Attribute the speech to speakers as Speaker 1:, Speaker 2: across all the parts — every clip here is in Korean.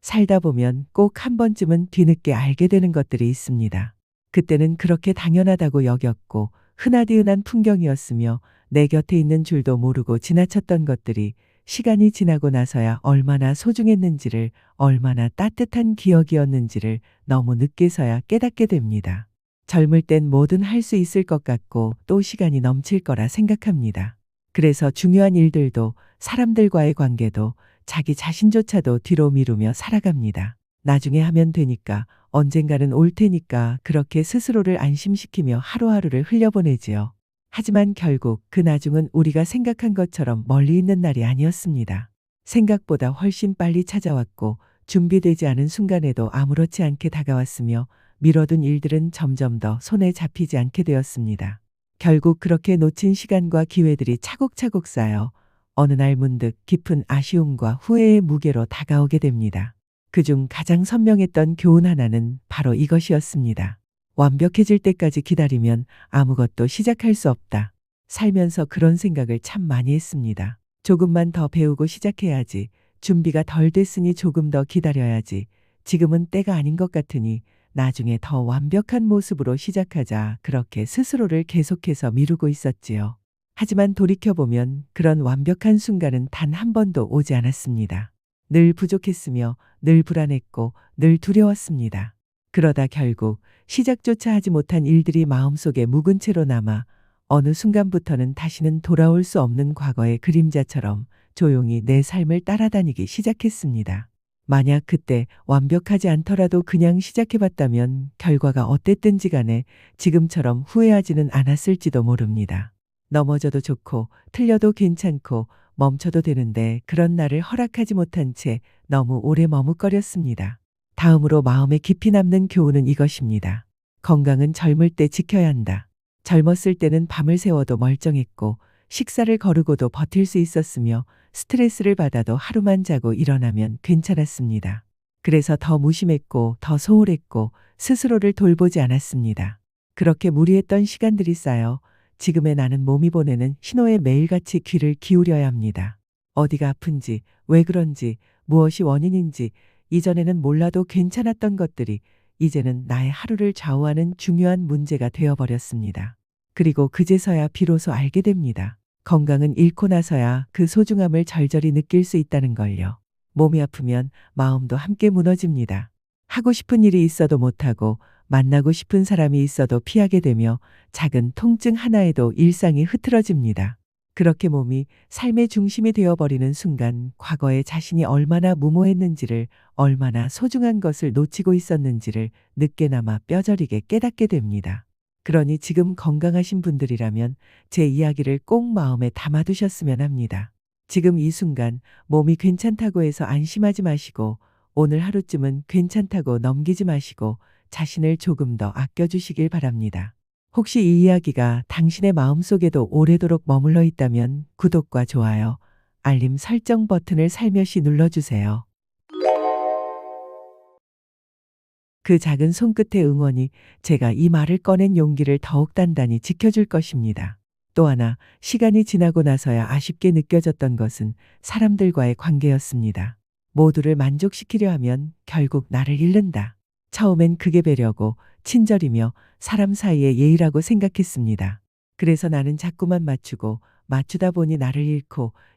Speaker 1: 살다 보면 꼭 한 번쯤은 뒤늦게 알게 되는 것들이 있습니다. 그때는 그렇게 당연하다고 여겼고 흔하디흔한 풍경이었으며 내 곁에 있는 줄도 모르고 지나쳤던 것들이 시간이 지나고 나서야 얼마나 소중했는지를, 얼마나 따뜻한 기억이었는지를 너무 늦게서야 깨닫게 됩니다. 젊을 땐 뭐든 할 수 있을 것 같고 또 시간이 넘칠 거라 생각합니다. 그래서 중요한 일들도 사람들과의 관계도 자기 자신조차도 뒤로 미루며 살아갑니다. 나중에 하면 되니까, 언젠가는 올 테니까 그렇게 스스로를 안심시키며 하루하루를 흘려보내지요. 하지만 결국 그 나중은 우리가 생각한 것처럼 멀리 있는 날이 아니었습니다. 생각보다 훨씬 빨리 찾아왔고 준비되지 않은 순간에도 아무렇지 않게 다가왔으며 미뤄둔 일들은 점점 더 손에 잡히지 않게 되었습니다. 결국 그렇게 놓친 시간과 기회들이 차곡차곡 쌓여 어느 날 문득 깊은 아쉬움과 후회의 무게로 다가오게 됩니다. 그중 가장 선명했던 교훈 하나는 바로 이것이었습니다. 완벽해질 때까지 기다리면 아무것도 시작할 수 없다. 살면서 그런 생각을 참 많이 했습니다. 조금만 더 배우고 시작해야지. 준비가 덜 됐으니 조금 더 기다려야지. 지금은 때가 아닌 것 같으니 나중에 더 완벽한 모습으로 시작하자. 그렇게 스스로를 계속해서 미루고 있었지요. 하지만 돌이켜보면 그런 완벽한 순간은 단 한 번도 오지 않았습니다. 늘 부족했으며 늘 불안했고 늘 두려웠습니다. 그러다 결국 시작조차 하지 못한 일들이 마음속에 묵은 채로 남아 어느 순간부터는 다시는 돌아올 수 없는 과거의 그림자처럼 조용히 내 삶을 따라다니기 시작했습니다. 만약 그때 완벽하지 않더라도 그냥 시작해봤다면 결과가 어땠든지 간에 지금처럼 후회하지는 않았을지도 모릅니다. 넘어져도 좋고 틀려도 괜찮고 멈춰도 되는데 그런 나를 허락하지 못한 채 너무 오래 머뭇거렸습니다. 다음으로 마음에 깊이 남는 교훈은 이것입니다. 건강은 젊을 때 지켜야 한다. 젊었을 때는 밤을 새워도 멀쩡했고 식사를 거르고도 버틸 수 있었으며 스트레스를 받아도 하루만 자고 일어나면 괜찮았습니다. 그래서 더 무심했고 더 소홀했고 스스로를 돌보지 않았습니다. 그렇게 무리했던 시간들이 쌓여 지금의 나는 몸이 보내는 신호에 매일같이 귀를 기울여야 합니다. 어디가 아픈지, 왜 그런지, 무엇이 원인인지 이전에는 몰라도 괜찮았던 것들이 이제는 나의 하루를 좌우하는 중요한 문제가 되어버렸습니다. 그리고 그제서야 비로소 알게 됩니다. 건강은 잃고 나서야 그 소중함을 절절히 느낄 수 있다는 걸요. 몸이 아프면 마음도 함께 무너집니다. 하고 싶은 일이 있어도 못하고 만나고 싶은 사람이 있어도 피하게 되며 작은 통증 하나에도 일상이 흐트러집니다. 그렇게 몸이 삶의 중심이 되어버리는 순간 과거에 자신이 얼마나 무모했는지를, 얼마나 소중한 것을 놓치고 있었는지를 늦게나마 뼈저리게 깨닫게 됩니다. 그러니 지금 건강하신 분들이라면 제 이야기를 꼭 마음에 담아두셨으면 합니다. 지금 이 순간 몸이 괜찮다고 해서 안심하지 마시고 오늘 하루쯤은 괜찮다고 넘기지 마시고 자신을 조금 더 아껴주시길 바랍니다. 혹시 이 이야기가 당신의 마음속에도 오래도록 머물러 있다면 구독과 좋아요, 알림 설정 버튼을 살며시 눌러주세요. 그 작은 손끝의 응원이 제가 이 말을 꺼낸 용기를 더욱 단단히 지켜줄 것입니다. 또 하나, 시간이 지나고 나서야 아쉽게 느껴졌던 것은 사람들과의 관계였습니다. 모두를 만족시키려 하면 결국 나를 잃는다. 처음엔 그게 배려고 친절이며 사람 사이의 예의라고 생각했습니다. 그래서 나는 자꾸만 맞추고 맞추다 보니 나를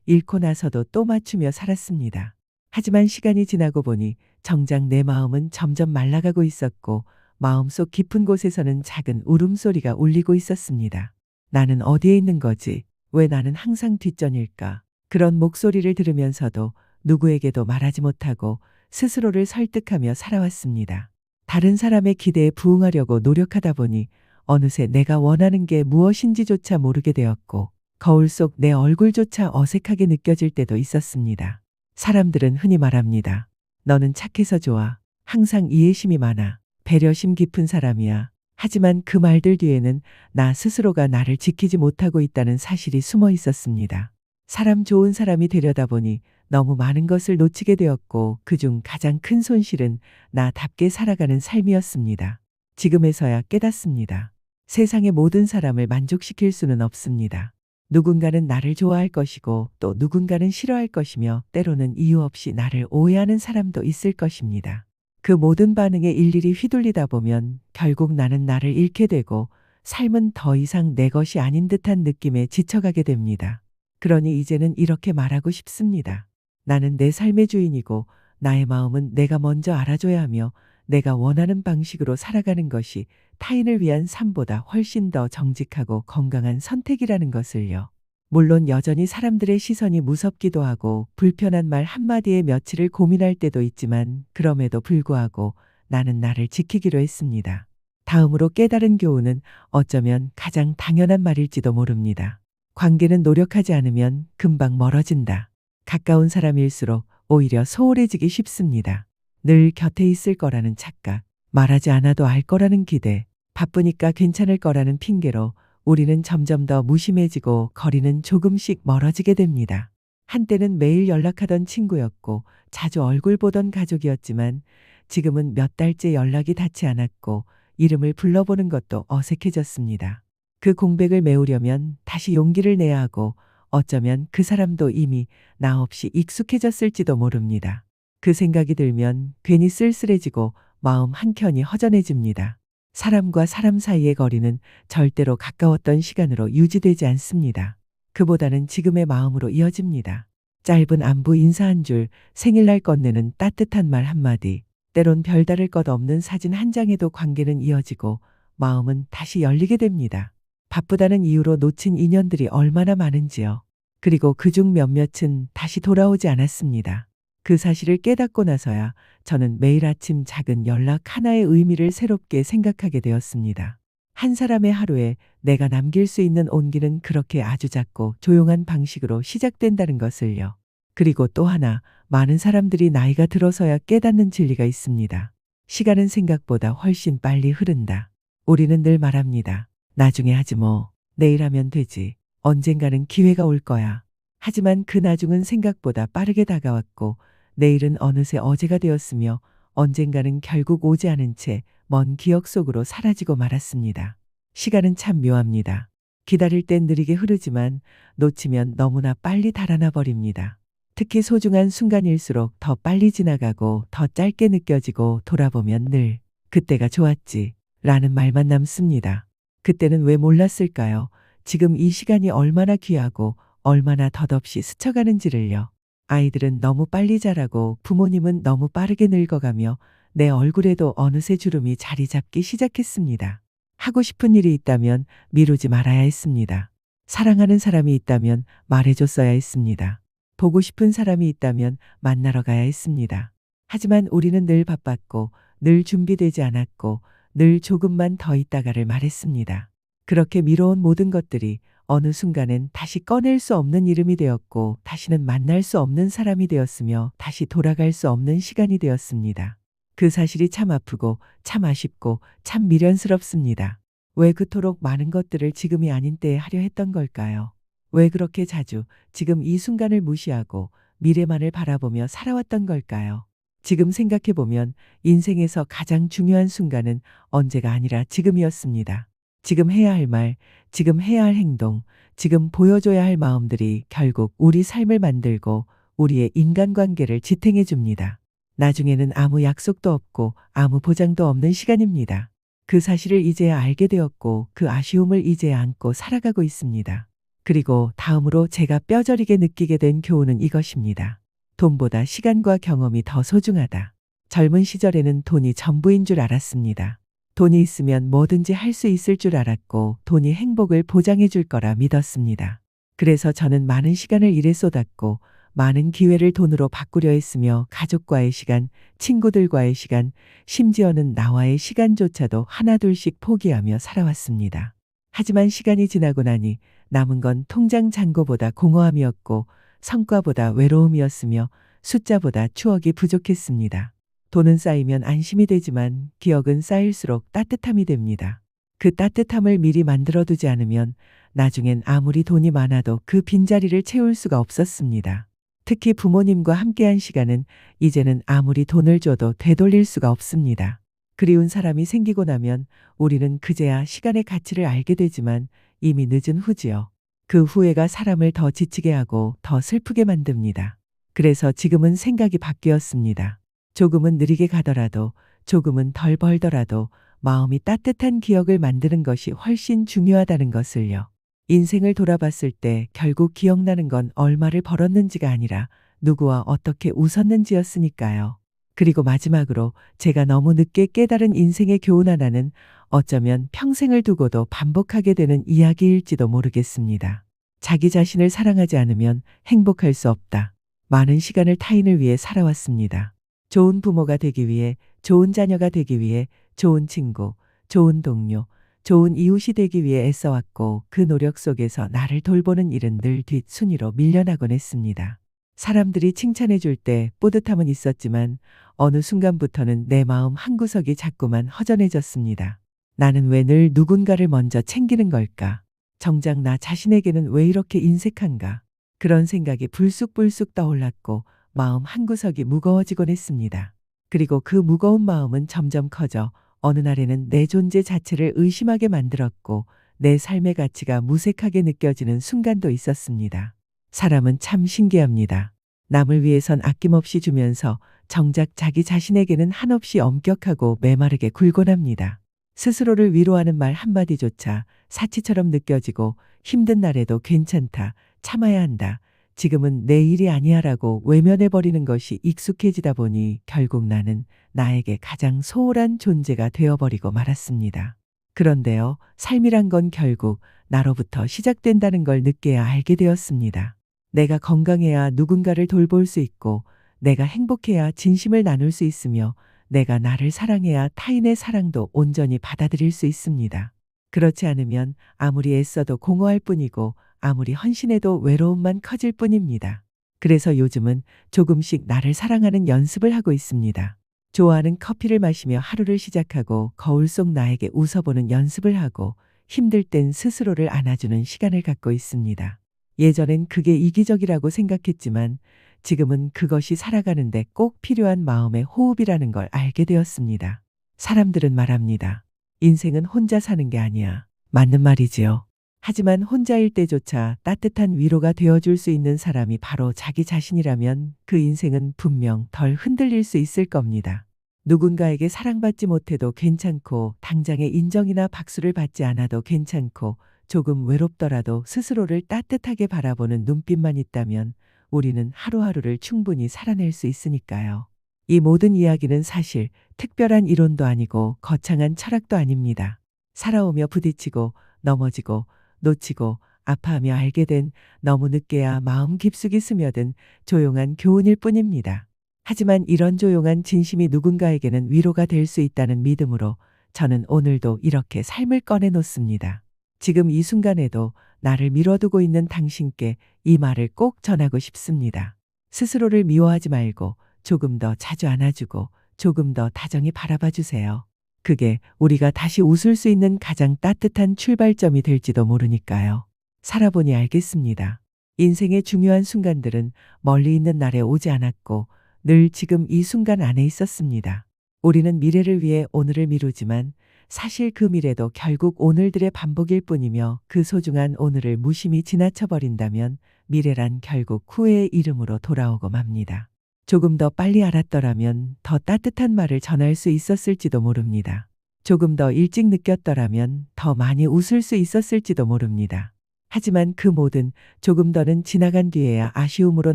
Speaker 1: 잃고 나서도 또 맞추며 살았습니다. 하지만 시간이 지나고 보니 정작 내 마음은 점점 말라가고 있었고 마음속 깊은 곳에서는 작은 울음소리가 울리고 있었습니다. 나는 어디에 있는 거지? 왜 나는 항상 뒷전일까? 그런 목소리를 들으면서도 누구에게도 말하지 못하고 스스로를 설득하며 살아왔습니다. 다른 사람의 기대에 부응하려고 노력하다 보니 어느새 내가 원하는 게 무엇인지조차 모르게 되었고 거울 속 내 얼굴조차 어색하게 느껴질 때도 있었습니다. 사람들은 흔히 말합니다. 너는 착해서 좋아. 항상 이해심이 많아. 배려심 깊은 사람이야. 하지만 그 말들 뒤에는 나 스스로가 나를 지키지 못하고 있다는 사실이 숨어 있었습니다. 사람 좋은 사람이 되려다 보니 너무 많은 것을 놓치게 되었고 그중 가장 큰 손실은 나답게 살아가는 삶이었습니다. 지금에서야 깨닫습니다. 세상의 모든 사람을 만족시킬 수는 없습니다. 누군가는 나를 좋아할 것이고 또 누군가는 싫어할 것이며 때로는 이유 없이 나를 오해하는 사람도 있을 것입니다. 그 모든 반응에 일일이 휘둘리다 보면 결국 나는 나를 잃게 되고 삶은 더 이상 내 것이 아닌 듯한 느낌에 지쳐가게 됩니다. 그러니 이제는 이렇게 말하고 싶습니다. 나는 내 삶의 주인이고 나의 마음은 내가 먼저 알아줘야 하며 내가 원하는 방식으로 살아가는 것이 타인을 위한 삶보다 훨씬 더 정직하고 건강한 선택이라는 것을요. 물론 여전히 사람들의 시선이 무섭기도 하고 불편한 말 한마디에 며칠을 고민할 때도 있지만 그럼에도 불구하고 나는 나를 지키기로 했습니다. 다음으로 깨달은 교훈은 어쩌면 가장 당연한 말일지도 모릅니다. 관계는 노력하지 않으면 금방 멀어진다. 가까운 사람일수록 오히려 소홀해지기 쉽습니다. 늘 곁에 있을 거라는 착각, 말하지 않아도 알 거라는 기대, 바쁘니까 괜찮을 거라는 핑계로 우리는 점점 더 무심해지고 거리는 조금씩 멀어지게 됩니다. 한때는 매일 연락하던 친구였고 자주 얼굴 보던 가족이었지만 지금은 몇 달째 연락이 닿지 않았고 이름을 불러보는 것도 어색해졌습니다. 그 공백을 메우려면 다시 용기를 내야 하고 어쩌면 그 사람도 이미 나 없이 익숙해졌을지도 모릅니다. 그 생각이 들면 괜히 쓸쓸해지고 마음 한켠이 허전해집니다. 사람과 사람 사이의 거리는 절대로 가까웠던 시간으로 유지되지 않습니다. 그보다는 지금의 마음으로 이어집니다. 짧은 안부 인사 한 줄, 생일날 건네는 따뜻한 말 한마디, 때론 별다를 것 없는 사진 한 장에도 관계는 이어지고 마음은 다시 열리게 됩니다. 바쁘다는 이유로 놓친 인연들이 얼마나 많은지요. 그리고 그중 몇몇은 다시 돌아오지 않았습니다. 그 사실을 깨닫고 나서야 저는 매일 아침 작은 연락 하나의 의미를 새롭게 생각하게 되었습니다. 한 사람의 하루에 내가 남길 수 있는 온기는 그렇게 아주 작고 조용한 방식으로 시작된다는 것을요. 그리고 또 하나, 많은 사람들이 나이가 들어서야 깨닫는 진리가 있습니다. 시간은 생각보다 훨씬 빨리 흐른다. 우리는 늘 말합니다. 나중에 하지 뭐, 내일 하면 되지, 언젠가는 기회가 올 거야. 하지만 그 나중은 생각보다 빠르게 다가왔고 내일은 어느새 어제가 되었으며 언젠가는 결국 오지 않은 채 먼 기억 속으로 사라지고 말았습니다. 시간은 참 묘합니다. 기다릴 땐 느리게 흐르지만 놓치면 너무나 빨리 달아나 버립니다. 특히 소중한 순간일수록 더 빨리 지나가고 더 짧게 느껴지고 돌아보면 늘 그때가 좋았지 라는 말만 남습니다. 그때는 왜 몰랐을까요? 지금 이 시간이 얼마나 귀하고 얼마나 덧없이 스쳐가는지를요. 아이들은 너무 빨리 자라고 부모님은 너무 빠르게 늙어가며 내 얼굴에도 어느새 주름이 자리 잡기 시작했습니다. 하고 싶은 일이 있다면 미루지 말아야 했습니다. 사랑하는 사람이 있다면 말해줬어야 했습니다. 보고 싶은 사람이 있다면 만나러 가야 했습니다. 하지만 우리는 늘 바빴고 늘 준비되지 않았고 늘 조금만 더 있다가를 말했습니다. 그렇게 미뤄온 모든 것들이 어느 순간엔 다시 꺼낼 수 없는 이름이 되었고 다시는 만날 수 없는 사람이 되었으며 다시 돌아갈 수 없는 시간이 되었습니다. 그 사실이 참 아프고 참 아쉽고 참 미련스럽습니다. 왜 그토록 많은 것들을 지금이 아닌 때에 하려 했던 걸까요? 왜 그렇게 자주 지금 이 순간을 무시하고 미래만을 바라보며 살아왔던 걸까요? 지금 생각해보면 인생에서 가장 중요한 순간은 언제가 아니라 지금이었습니다. 지금 해야 할 말, 지금 해야 할 행동, 지금 보여줘야 할 마음들이 결국 우리 삶을 만들고 우리의 인간관계를 지탱해 줍니다. 나중에는 아무 약속도 없고 아무 보장도 없는 시간입니다. 그 사실을 이제야 알게 되었고 그 아쉬움을 이제야 안고 살아가고 있습니다. 그리고 다음으로 제가 뼈저리게 느끼게 된 교훈은 이것입니다. 돈보다 시간과 경험이 더 소중하다. 젊은 시절에는 돈이 전부인 줄 알았습니다. 돈이 있으면 뭐든지 할 수 있을 줄 알았고 돈이 행복을 보장해 줄 거라 믿었습니다. 그래서 저는 많은 시간을 일에 쏟았고 많은 기회를 돈으로 바꾸려 했으며 가족과의 시간, 친구들과의 시간, 심지어는 나와의 시간조차도 하나둘씩 포기하며 살아왔습니다. 하지만 시간이 지나고 나니 남은 건 통장 잔고보다 공허함이었고 성과보다 외로움이었으며 숫자보다 추억이 부족했습니다. 돈은 쌓이면 안심이 되지만 기억은 쌓일수록 따뜻함이 됩니다. 그 따뜻함을 미리 만들어두지 않으면 나중엔 아무리 돈이 많아도 그 빈자리를 채울 수가 없었습니다. 특히 부모님과 함께한 시간은 이제는 아무리 돈을 줘도 되돌릴 수가 없습니다. 그리운 사람이 생기고 나면 우리는 그제야 시간의 가치를 알게 되지만 이미 늦은 후지요. 그 후회가 사람을 더 지치게 하고 더 슬프게 만듭니다. 그래서 지금은 생각이 바뀌었습니다. 조금은 느리게 가더라도, 조금은 덜 벌더라도 마음이 따뜻한 기억을 만드는 것이 훨씬 중요하다는 것을요. 인생을 돌아봤을 때 결국 기억나는 건 얼마를 벌었는지가 아니라 누구와 어떻게 웃었는지였으니까요. 그리고 마지막으로 제가 너무 늦게 깨달은 인생의 교훈 하나는 어쩌면 평생을 두고도 반복하게 되는 이야기일지도 모르겠습니다. 자기 자신을 사랑하지 않으면 행복할 수 없다. 많은 시간을 타인을 위해 살아왔습니다. 좋은 부모가 되기 위해, 좋은 자녀가 되기 위해, 좋은 친구, 좋은 동료, 좋은 이웃이 되기 위해 애써왔고 그 노력 속에서 나를 돌보는 일은 늘 뒷순위로 밀려나곤 했습니다. 사람들이 칭찬해 줄 때 뿌듯함은 있었지만 어느 순간부터는 내 마음 한구석이 자꾸만 허전해졌습니다. 나는 왜 늘 누군가를 먼저 챙기는 걸까? 정작 나 자신에게는 왜 이렇게 인색한가? 그런 생각이 불쑥불쑥 떠올랐고 마음 한구석이 무거워지곤 했습니다. 그리고 그 무거운 마음은 점점 커져 어느 날에는 내 존재 자체를 의심하게 만들었고 내 삶의 가치가 무색하게 느껴지는 순간도 있었습니다. 사람은 참 신기합니다. 남을 위해선 아낌없이 주면서 정작 자기 자신에게는 한없이 엄격하고 메마르게 굴곤 합니다. 스스로를 위로하는 말 한마디조차 사치처럼 느껴지고 힘든 날에도 괜찮다, 참아야 한다, 지금은 내 일이 아니야라고 외면해버리는 것이 익숙해지다 보니 결국 나는 나에게 가장 소홀한 존재가 되어버리고 말았습니다. 그런데요, 삶이란 건 결국 나로부터 시작된다는 걸 늦게야 알게 되었습니다. 내가 건강해야 누군가를 돌볼 수 있고, 내가 행복해야 진심을 나눌 수 있으며, 내가 나를 사랑해야 타인의 사랑도 온전히 받아들일 수 있습니다. 그렇지 않으면 아무리 애써도 공허할 뿐이고 아무리 헌신해도 외로움만 커질 뿐입니다. 그래서 요즘은 조금씩 나를 사랑하는 연습을 하고 있습니다. 좋아하는 커피를 마시며 하루를 시작하고 거울 속 나에게 웃어보는 연습을 하고 힘들 땐 스스로를 안아주는 시간을 갖고 있습니다. 예전엔 그게 이기적이라고 생각했지만 지금은 그것이 살아가는데 꼭 필요한 마음의 호흡이라는 걸 알게 되었습니다. 사람들은 말합니다. 인생은 혼자 사는 게 아니야. 맞는 말이지요. 하지만 혼자일 때조차 따뜻한 위로가 되어줄 수 있는 사람이 바로 자기 자신이라면 그 인생은 분명 덜 흔들릴 수 있을 겁니다. 누군가에게 사랑받지 못해도 괜찮고 당장의 인정이나 박수를 받지 않아도 괜찮고 조금 외롭더라도 스스로를 따뜻하게 바라보는 눈빛만 있다면 우리는 하루하루를 충분히 살아낼 수 있으니까요. 이 모든 이야기는 사실 특별한 이론도 아니고 거창한 철학도 아닙니다. 살아오며 부딪히고 넘어지고 놓치고 아파하며 알게 된 너무 늦게야 마음 깊숙이 스며든 조용한 교훈일 뿐입니다. 하지만 이런 조용한 진심이 누군가에게는 위로가 될 수 있다는 믿음으로 저는 오늘도 이렇게 삶을 꺼내놓습니다. 지금 이 순간에도 나를 밀어두고 있는 당신께 이 말을 꼭 전하고 싶습니다. 스스로를 미워하지 말고 조금 더 자주 안아주고 조금 더 다정히 바라봐 주세요. 그게 우리가 다시 웃을 수 있는 가장 따뜻한 출발점이 될지도 모르니까요. 살아보니 알겠습니다. 인생의 중요한 순간들은 멀리 있는 날에 오지 않았고 늘 지금 이 순간 안에 있었습니다. 우리는 미래를 위해 오늘을 미루지만 사실 그 미래도 결국 오늘들의 반복일 뿐이며 그 소중한 오늘을 무심히 지나쳐버린다면 미래란 결국 후회의 이름으로 돌아오고 맙니다. 조금 더 빨리 알았더라면 더 따뜻한 말을 전할 수 있었을지도 모릅니다. 조금 더 일찍 느꼈더라면 더 많이 웃을 수 있었을지도 모릅니다. 하지만 그 모든 조금 더는 지나간 뒤에야 아쉬움으로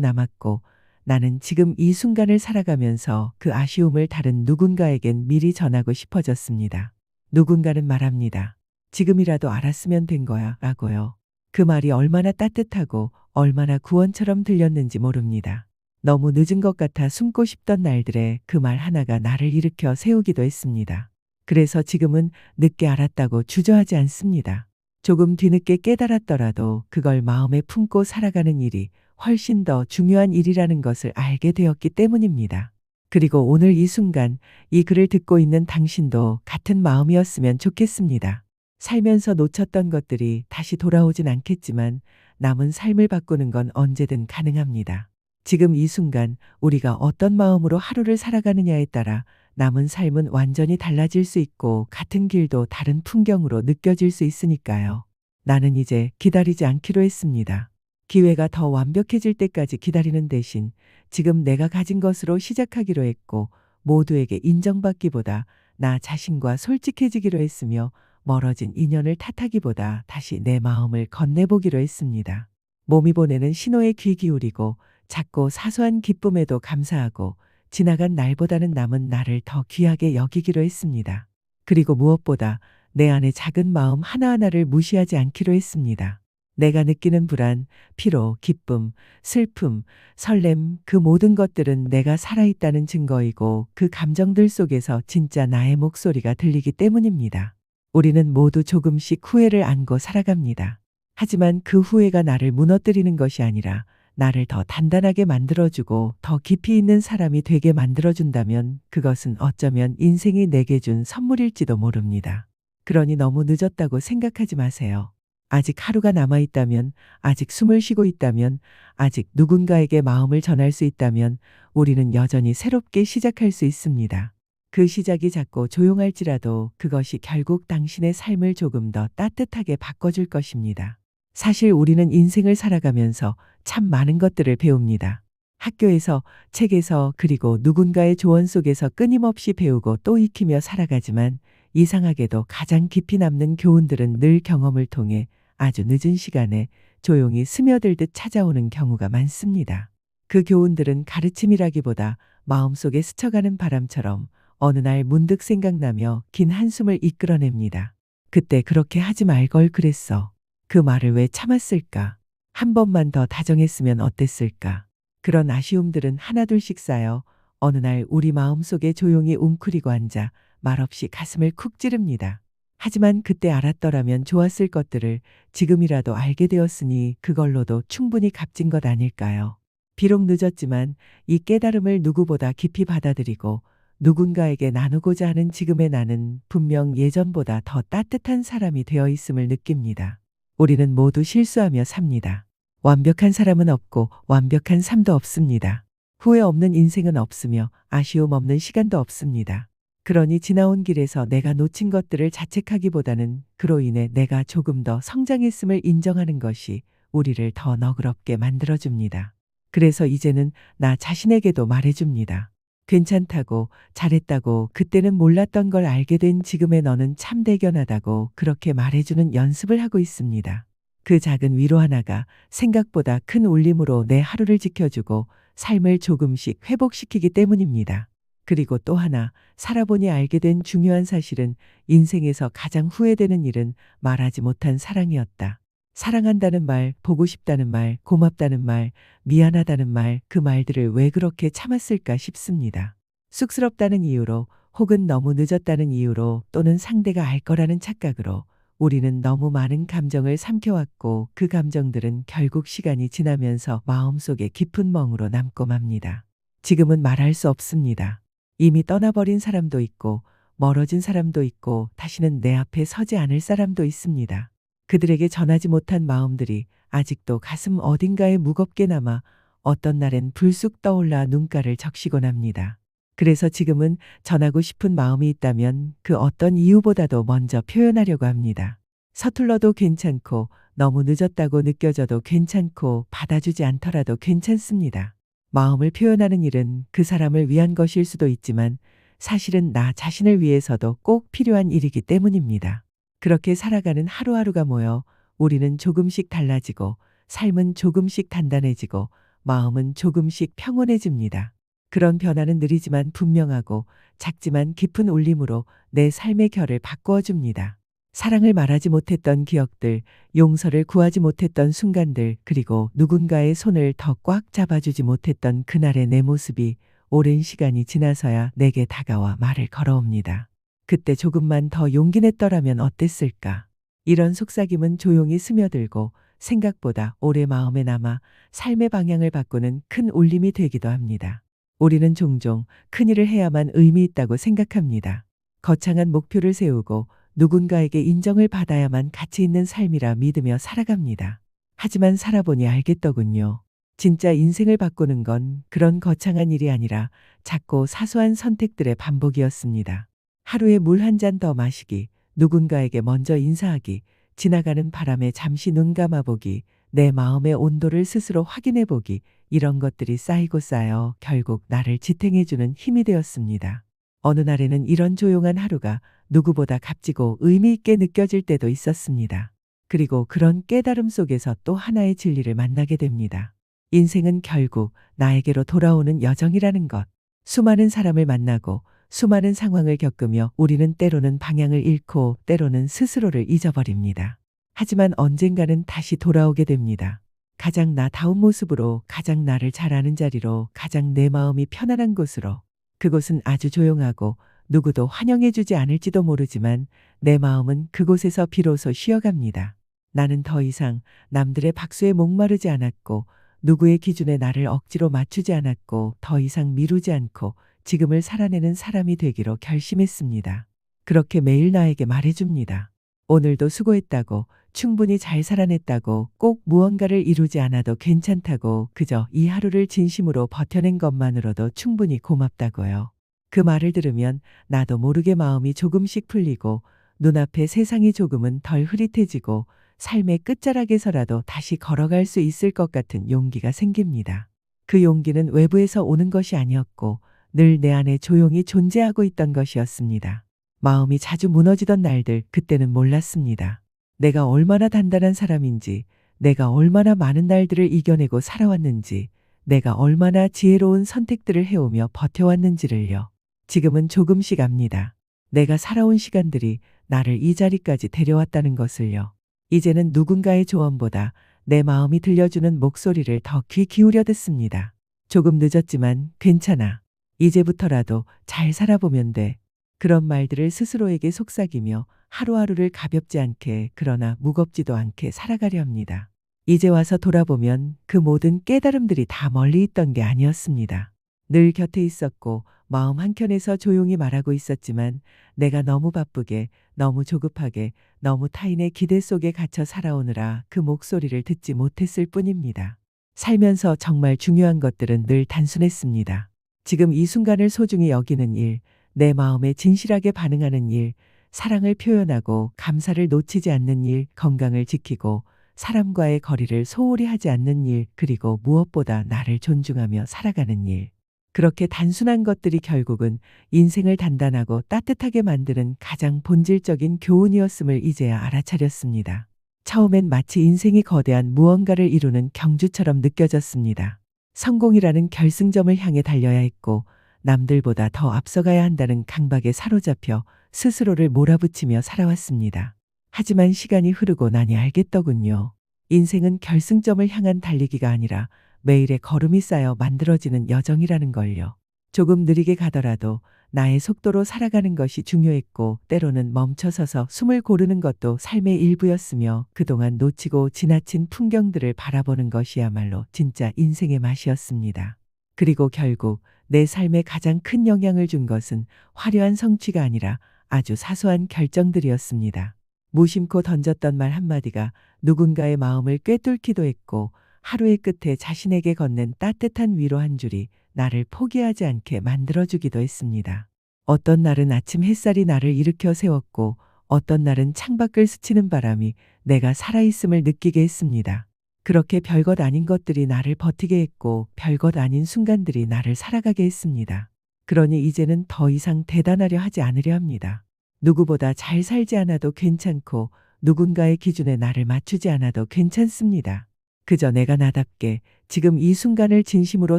Speaker 1: 남았고 나는 지금 이 순간을 살아가면서 그 아쉬움을 다른 누군가에겐 미리 전하고 싶어졌습니다. 누군가는 말합니다. 지금이라도 알았으면 된 거야 라고요. 그 말이 얼마나 따뜻하고 얼마나 구원처럼 들렸는지 모릅니다. 너무 늦은 것 같아 숨고 싶던 날들에 그 말 하나가 나를 일으켜 세우기도 했습니다. 그래서 지금은 늦게 알았다고 주저하지 않습니다. 조금 뒤늦게 깨달았더라도 그걸 마음에 품고 살아가는 일이 훨씬 더 중요한 일이라는 것을 알게 되었기 때문입니다. 그리고 오늘 이 순간 이 글을 듣고 있는 당신도 같은 마음이었으면 좋겠습니다. 살면서 놓쳤던 것들이 다시 돌아오진 않겠지만 남은 삶을 바꾸는 건 언제든 가능합니다. 지금 이 순간 우리가 어떤 마음으로 하루를 살아가느냐에 따라 남은 삶은 완전히 달라질 수 있고 같은 길도 다른 풍경으로 느껴질 수 있으니까요. 나는 이제 기다리지 않기로 했습니다. 기회가 더 완벽해질 때까지 기다리는 대신 지금 내가 가진 것으로 시작하기로 했고 모두에게 인정받기보다 나 자신과 솔직해지기로 했으며 멀어진 인연을 탓하기보다 다시 내 마음을 건네보기로 했습니다. 몸이 보내는 신호에 귀 기울이고 작고 사소한 기쁨에도 감사하고 지나간 날보다는 남은 나를 더 귀하게 여기기로 했습니다. 그리고 무엇보다 내 안의 작은 마음 하나하나를 무시하지 않기로 했습니다. 내가 느끼는 불안, 피로, 기쁨, 슬픔, 설렘, 그 모든 것들은 내가 살아있다는 증거이고 그 감정들 속에서 진짜 나의 목소리가 들리기 때문입니다. 우리는 모두 조금씩 후회를 안고 살아갑니다. 하지만 그 후회가 나를 무너뜨리는 것이 아니라 나를 더 단단하게 만들어주고 더 깊이 있는 사람이 되게 만들어준다면 그것은 어쩌면 인생이 내게 준 선물일지도 모릅니다. 그러니 너무 늦었다고 생각하지 마세요. 아직 하루가 남아있다면, 아직 숨을 쉬고 있다면, 아직 누군가에게 마음을 전할 수 있다면 우리는 여전히 새롭게 시작할 수 있습니다. 그 시작이 작고 조용할지라도 그것이 결국 당신의 삶을 조금 더 따뜻하게 바꿔줄 것입니다. 사실 우리는 인생을 살아가면서 참 많은 것들을 배웁니다. 학교에서, 책에서, 그리고 누군가의 조언 속에서 끊임없이 배우고 또 익히며 살아가지만 이상하게도 가장 깊이 남는 교훈들은 늘 경험을 통해 아주 늦은 시간에 조용히 스며들듯 찾아오는 경우가 많습니다. 그 교훈들은 가르침이라기보다 마음속에 스쳐가는 바람처럼 어느 날 문득 생각나며 긴 한숨을 이끌어냅니다. 그때 그렇게 하지 말 걸 그랬어. 그 말을 왜 참았을까? 한 번만 더 다정했으면 어땠을까? 그런 아쉬움들은 하나둘씩 쌓여 어느 날 우리 마음속에 조용히 웅크리고 앉아 말없이 가슴을 쿡 찌릅니다. 하지만 그때 알았더라면 좋았을 것들을 지금이라도 알게 되었으니 그걸로도 충분히 값진 것 아닐까요? 비록 늦었지만 이 깨달음을 누구보다 깊이 받아들이고 누군가에게 나누고자 하는 지금의 나는 분명 예전보다 더 따뜻한 사람이 되어 있음을 느낍니다. 우리는 모두 실수하며 삽니다. 완벽한 사람은 없고 완벽한 삶도 없습니다. 후회 없는 인생은 없으며 아쉬움 없는 시간도 없습니다. 그러니 지나온 길에서 내가 놓친 것들을 자책하기보다는 그로 인해 내가 조금 더 성장했음을 인정하는 것이 우리를 더 너그럽게 만들어줍니다. 그래서 이제는 나 자신에게도 말해줍니다. 괜찮다고, 잘했다고, 그때는 몰랐던 걸 알게 된 지금의 너는 참 대견하다고 그렇게 말해주는 연습을 하고 있습니다. 그 작은 위로 하나가 생각보다 큰 울림으로 내 하루를 지켜주고 삶을 조금씩 회복시키기 때문입니다. 그리고 또 하나, 살아보니 알게 된 중요한 사실은 인생에서 가장 후회되는 일은 말하지 못한 사랑이었다. 사랑한다는 말, 보고 싶다는 말, 고맙다는 말, 미안하다는 말, 그 말들을 왜 그렇게 참았을까 싶습니다. 쑥스럽다는 이유로 혹은 너무 늦었다는 이유로 또는 상대가 알 거라는 착각으로 우리는 너무 많은 감정을 삼켜왔고 그 감정들은 결국 시간이 지나면서 마음속에 깊은 멍으로 남고 맙니다. 지금은 말할 수 없습니다. 이미 떠나버린 사람도 있고 멀어진 사람도 있고 다시는 내 앞에 서지 않을 사람도 있습니다. 그들에게 전하지 못한 마음들이 아직도 가슴 어딘가에 무겁게 남아 어떤 날엔 불쑥 떠올라 눈가를 적시곤 합니다. 그래서 지금은 전하고 싶은 마음이 있다면 그 어떤 이유보다도 먼저 표현하려고 합니다. 서툴러도 괜찮고 너무 늦었다고 느껴져도 괜찮고 받아주지 않더라도 괜찮습니다. 마음을 표현하는 일은 그 사람을 위한 것일 수도 있지만 사실은 나 자신을 위해서도 꼭 필요한 일이기 때문입니다. 그렇게 살아가는 하루하루가 모여 우리는 조금씩 달라지고 삶은 조금씩 단단해지고 마음은 조금씩 평온해집니다. 그런 변화는 느리지만 분명하고 작지만 깊은 울림으로 내 삶의 결을 바꾸어 줍니다. 사랑을 말하지 못했던 기억들, 용서를 구하지 못했던 순간들, 그리고 누군가의 손을 더 꽉 잡아주지 못했던 그날의 내 모습이 오랜 시간이 지나서야 내게 다가와 말을 걸어옵니다. 그때 조금만 더 용기 냈더라면 어땠을까? 이런 속삭임은 조용히 스며들고 생각보다 오래 마음에 남아 삶의 방향을 바꾸는 큰 울림이 되기도 합니다. 우리는 종종 큰일을 해야만 의미 있다고 생각합니다. 거창한 목표를 세우고 누군가에게 인정을 받아야만 가치 있는 삶이라 믿으며 살아갑니다. 하지만 살아보니 알겠더군요. 진짜 인생을 바꾸는 건 그런 거창한 일이 아니라 작고 사소한 선택들의 반복이었습니다. 하루에 물 한 잔 더 마시기, 누군가에게 먼저 인사하기, 지나가는 바람에 잠시 눈 감아보기, 내 마음의 온도를 스스로 확인해보기, 이런 것들이 쌓이고 쌓여 결국 나를 지탱해주는 힘이 되었습니다. 어느 날에는 이런 조용한 하루가 누구보다 값지고 의미 있게 느껴질 때도 있었습니다. 그리고 그런 깨달음 속에서 또 하나의 진리를 만나게 됩니다. 인생은 결국 나에게로 돌아오는 여정이라는 것. 수많은 사람을 만나고 수많은 상황을 겪으며 우리는 때로는 방향을 잃고 때로는 스스로를 잊어버립니다. 하지만 언젠가는 다시 돌아오게 됩니다. 가장 나다운 모습으로, 가장 나를 잘 아는 자리로, 가장 내 마음이 편안한 곳으로. 그곳은 아주 조용하고 누구도 환영해주지 않을지도 모르지만 내 마음은 그곳에서 비로소 쉬어갑니다. 나는 더 이상 남들의 박수에 목마르지 않았고 누구의 기준에 나를 억지로 맞추지 않았고 더 이상 미루지 않고 지금을 살아내는 사람이 되기로 결심했습니다. 그렇게 매일 나에게 말해줍니다. 오늘도 수고했다고, 충분히 잘 살아냈다고, 꼭 무언가를 이루지 않아도 괜찮다고, 그저 이 하루를 진심으로 버텨낸 것만으로도 충분히 고맙다고요. 그 말을 들으면 나도 모르게 마음이 조금씩 풀리고 눈앞에 세상이 조금은 덜 흐릿해지고 삶의 끝자락에서라도 다시 걸어갈 수 있을 것 같은 용기가 생깁니다. 그 용기는 외부에서 오는 것이 아니었고 늘 내 안에 조용히 존재하고 있던 것이었습니다. 마음이 자주 무너지던 날들, 그때는 몰랐습니다. 내가 얼마나 단단한 사람인지, 내가 얼마나 많은 날들을 이겨내고 살아왔는지, 내가 얼마나 지혜로운 선택들을 해오며 버텨왔는지를요. 지금은 조금씩 압니다. 내가 살아온 시간들이 나를 이 자리까지 데려왔다는 것을요. 이제는 누군가의 조언보다 내 마음이 들려주는 목소리를 더 귀 기울여 듣습니다. 조금 늦었지만 괜찮아. 이제부터라도 잘 살아보면 돼. 그런 말들을 스스로에게 속삭이며 하루하루를 가볍지 않게, 그러나 무겁지도 않게 살아가려 합니다. 이제 와서 돌아보면 그 모든 깨달음들이 다 멀리 있던 게 아니었습니다. 늘 곁에 있었고 마음 한켠에서 조용히 말하고 있었지만 내가 너무 바쁘게, 너무 조급하게, 너무 타인의 기대 속에 갇혀 살아오느라 그 목소리를 듣지 못했을 뿐입니다. 살면서 정말 중요한 것들은 늘 단순했습니다. 지금 이 순간을 소중히 여기는 일, 내 마음에 진실하게 반응하는 일, 사랑을 표현하고 감사를 놓치지 않는 일, 건강을 지키고 사람과의 거리를 소홀히 하지 않는 일, 그리고 무엇보다 나를 존중하며 살아가는 일. 그렇게 단순한 것들이 결국은 인생을 단단하고 따뜻하게 만드는 가장 본질적인 교훈이었음을 이제야 알아차렸습니다. 처음엔 마치 인생이 거대한 무언가를 이루는 경주처럼 느껴졌습니다. 성공이라는 결승점을 향해 달려야 했고 남들보다 더 앞서가야 한다는 강박에 사로잡혀 스스로를 몰아붙이며 살아왔습니다. 하지만 시간이 흐르고 나니 알겠더군요. 인생은 결승점을 향한 달리기가 아니라 매일의 걸음이 쌓여 만들어지는 여정이라는 걸요. 조금 느리게 가더라도 나의 속도로 살아가는 것이 중요했고 때로는 멈춰서서 숨을 고르는 것도 삶의 일부였으며 그동안 놓치고 지나친 풍경들을 바라보는 것이야말로 진짜 인생의 맛이었습니다. 그리고 결국 내 삶에 가장 큰 영향을 준 것은 화려한 성취가 아니라 아주 사소한 결정들이었습니다. 무심코 던졌던 말 한마디가 누군가의 마음을 꿰뚫기도 했고 하루의 끝에 자신에게 건넨 따뜻한 위로 한 줄이 나를 포기하지 않게 만들어주기도 했습니다. 어떤 날은 아침 햇살이 나를 일으켜 세웠고 어떤 날은 창밖을 스치는 바람이 내가 살아있음을 느끼게 했습니다. 그렇게 별것 아닌 것들이 나를 버티게 했고 별것 아닌 순간들이 나를 살아가게 했습니다. 그러니 이제는 더 이상 대단하려 하지 않으려 합니다. 누구보다 잘 살지 않아도 괜찮고 누군가의 기준에 나를 맞추지 않아도 괜찮습니다. 그저 내가 나답게 지금 이 순간을 진심으로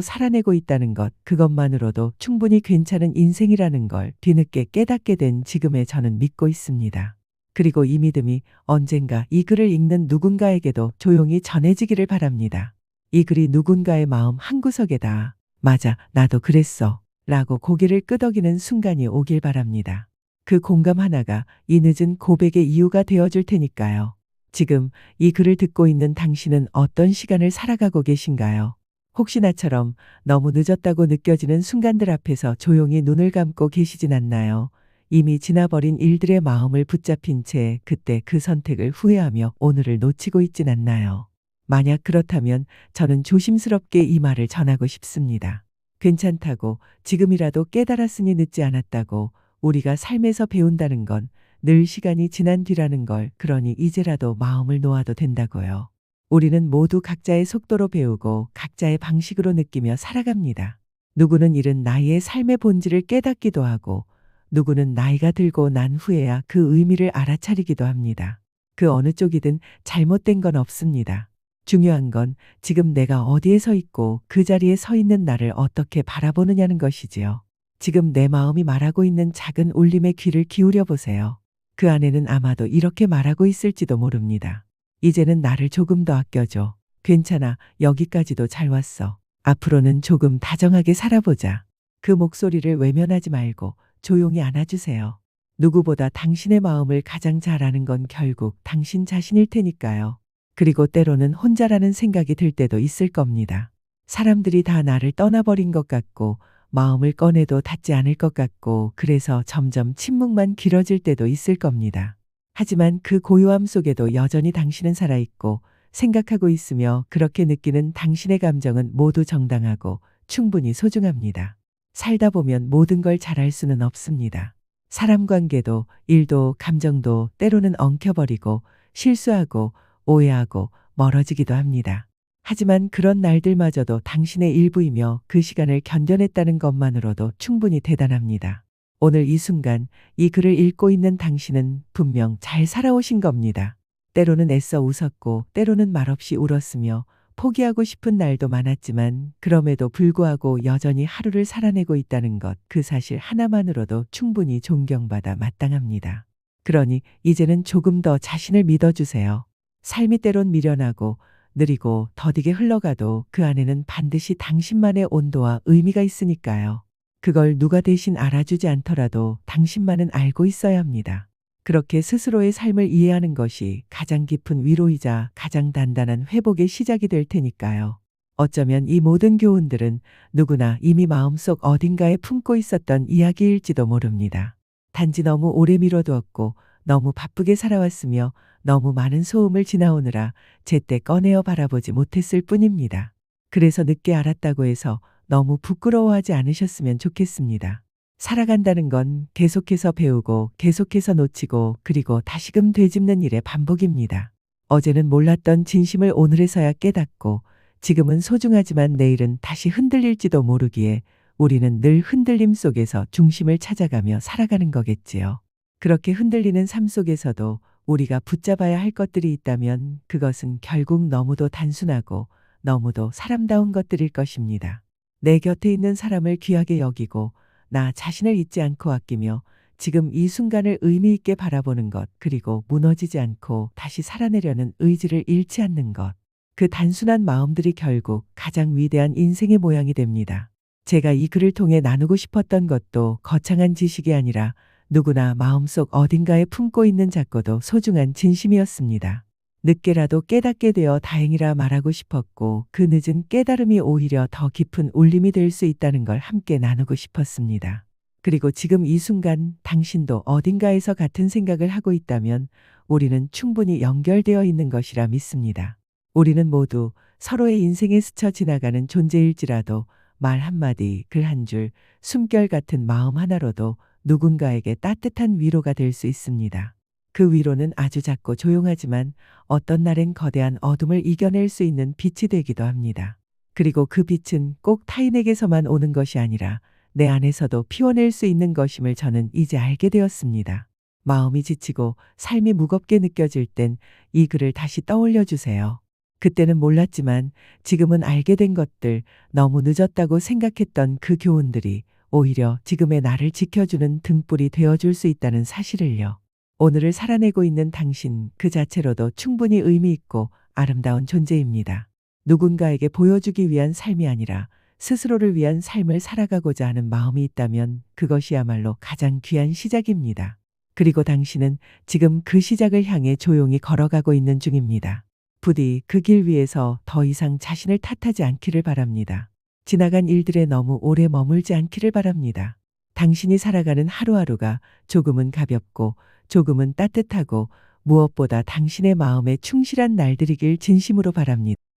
Speaker 1: 살아내고 있다는 것, 그것만으로도 충분히 괜찮은 인생이라는 걸 뒤늦게 깨닫게 된 지금의 저는 믿고 있습니다. 그리고 이 믿음이 언젠가 이 글을 읽는 누군가에게도 조용히 전해지기를 바랍니다. 이 글이 누군가의 마음 한구석에다 맞아, 나도 그랬어 라고 고개를 끄덕이는 순간이 오길 바랍니다. 그 공감 하나가 이 늦은 고백의 이유가 되어줄 테니까요. 지금 이 글을 듣고 있는 당신은 어떤 시간을 살아가고 계신가요? 혹시 나처럼 너무 늦었다고 느껴지는 순간들 앞에서 조용히 눈을 감고 계시진 않나요? 이미 지나버린 일들의 마음을 붙잡힌 채 그때 그 선택을 후회하며 오늘을 놓치고 있진 않나요? 만약 그렇다면 저는 조심스럽게 이 말을 전하고 싶습니다. 괜찮다고, 지금이라도 깨달았으니 늦지 않았다고, 우리가 삶에서 배운다는 건 늘 시간이 지난 뒤라는 걸, 그러니 이제라도 마음을 놓아도 된다고요. 우리는 모두 각자의 속도로 배우고 각자의 방식으로 느끼며 살아갑니다. 누구는 이른 나이에 삶의 본질을 깨닫기도 하고 누구는 나이가 들고 난 후에야 그 의미를 알아차리기도 합니다. 그 어느 쪽이든 잘못된 건 없습니다. 중요한 건 지금 내가 어디에 서 있고 그 자리에 서 있는 나를 어떻게 바라보느냐는 것이지요. 지금 내 마음이 말하고 있는 작은 울림에 귀를 기울여 보세요. 그 안에는 아마도 이렇게 말하고 있을지도 모릅니다. 이제는 나를 조금 더 아껴줘. 괜찮아. 여기까지도 잘 왔어. 앞으로는 조금 다정하게 살아보자. 그 목소리를 외면하지 말고 조용히 안아주세요. 누구보다 당신의 마음을 가장 잘 아는 건 결국 당신 자신일 테니까요. 그리고 때로는 혼자라는 생각이 들 때도 있을 겁니다. 사람들이 다 나를 떠나버린 것 같고 마음을 꺼내도 닿지 않을 것 같고 그래서 점점 침묵만 길어질 때도 있을 겁니다. 하지만 그 고요함 속에도 여전히 당신은 살아있고 생각하고 있으며 그렇게 느끼는 당신의 감정은 모두 정당하고 충분히 소중합니다. 살다 보면 모든 걸 잘할 수는 없습니다. 사람 관계도 일도 감정도 때로는 엉켜버리고 실수하고 오해하고 멀어지기도 합니다. 하지만 그런 날들마저도 당신의 일부이며 그 시간을 견뎌냈다는 것만으로도 충분히 대단합니다. 오늘 이 순간 이 글을 읽고 있는 당신은 분명 잘 살아오신 겁니다. 때로는 애써 웃었고 때로는 말없이 울었으며 포기하고 싶은 날도 많았지만 그럼에도 불구하고 여전히 하루를 살아내고 있다는 것, 그 사실 하나만으로도 충분히 존경받아 마땅합니다. 그러니 이제는 조금 더 자신을 믿어주세요. 삶이 때론 미련하고 느리고 더디게 흘러가도 그 안에는 반드시 당신만의 온도와 의미가 있으니까요. 그걸 누가 대신 알아주지 않더라도 당신만은 알고 있어야 합니다. 그렇게 스스로의 삶을 이해하는 것이 가장 깊은 위로이자 가장 단단한 회복의 시작이 될 테니까요. 어쩌면 이 모든 교훈들은 누구나 이미 마음속 어딘가에 품고 있었던 이야기일지도 모릅니다. 단지 너무 오래 미뤄두었고 너무 바쁘게 살아왔으며 너무 많은 소음을 지나오느라 제때 꺼내어 바라보지 못했을 뿐입니다. 그래서 늦게 알았다고 해서 너무 부끄러워하지 않으셨으면 좋겠습니다. 살아간다는 건 계속해서 배우고 계속해서 놓치고 그리고 다시금 되짚는 일의 반복입니다. 어제는 몰랐던 진심을 오늘에서야 깨닫고 지금은 소중하지만 내일은 다시 흔들릴지도 모르기에 우리는 늘 흔들림 속에서 중심을 찾아가며 살아가는 거겠지요. 그렇게 흔들리는 삶 속에서도 우리가 붙잡아야 할 것들이 있다면 그것은 결국 너무도 단순하고 너무도 사람다운 것들일 것입니다. 내 곁에 있는 사람을 귀하게 여기고 나 자신을 잊지 않고 아끼며 지금 이 순간을 의미 있게 바라보는 것, 그리고 무너지지 않고 다시 살아내려는 의지를 잃지 않는 것. 그 단순한 마음들이 결국 가장 위대한 인생의 모양이 됩니다. 제가 이 글을 통해 나누고 싶었던 것도 거창한 지식이 아니라 누구나 마음속 어딘가에 품고 있는 작고도 소중한 진심이었습니다. 늦게라도 깨닫게 되어 다행이라 말하고 싶었고 그 늦은 깨달음이 오히려 더 깊은 울림이 될 수 있다는 걸 함께 나누고 싶었습니다. 그리고 지금 이 순간 당신도 어딘가에서 같은 생각을 하고 있다면 우리는 충분히 연결되어 있는 것이라 믿습니다. 우리는 모두 서로의 인생에 스쳐 지나가는 존재일지라도 말 한마디, 글 한 줄, 숨결 같은 마음 하나로도 누군가에게 따뜻한 위로가 될 수 있습니다. 그 위로는 아주 작고 조용하지만 어떤 날엔 거대한 어둠을 이겨낼 수 있는 빛이 되기도 합니다. 그리고 그 빛은 꼭 타인에게서만 오는 것이 아니라 내 안에서도 피워낼 수 있는 것임을 저는 이제 알게 되었습니다. 마음이 지치고 삶이 무겁게 느껴질 땐 이 글을 다시 떠올려 주세요. 그때는 몰랐지만 지금은 알게 된 것들, 너무 늦었다고 생각했던 그 교훈들이 오히려 지금의 나를 지켜주는 등불이 되어줄 수 있다는 사실을요. 오늘을 살아내고 있는 당신 그 자체로도 충분히 의미 있고 아름다운 존재입니다. 누군가에게 보여주기 위한 삶이 아니라 스스로를 위한 삶을 살아가고자 하는 마음이 있다면 그것이야말로 가장 귀한 시작입니다. 그리고 당신은 지금 그 시작을 향해 조용히 걸어가고 있는 중입니다. 부디 그 길 위에서 더 이상 자신을 탓하지 않기를 바랍니다. 지나간 일들에 너무 오래 머물지 않기를 바랍니다. 당신이 살아가는 하루하루가 조금은 가볍고 조금은 따뜻하고 무엇보다 당신의 마음에 충실한 날들이길 진심으로 바랍니다.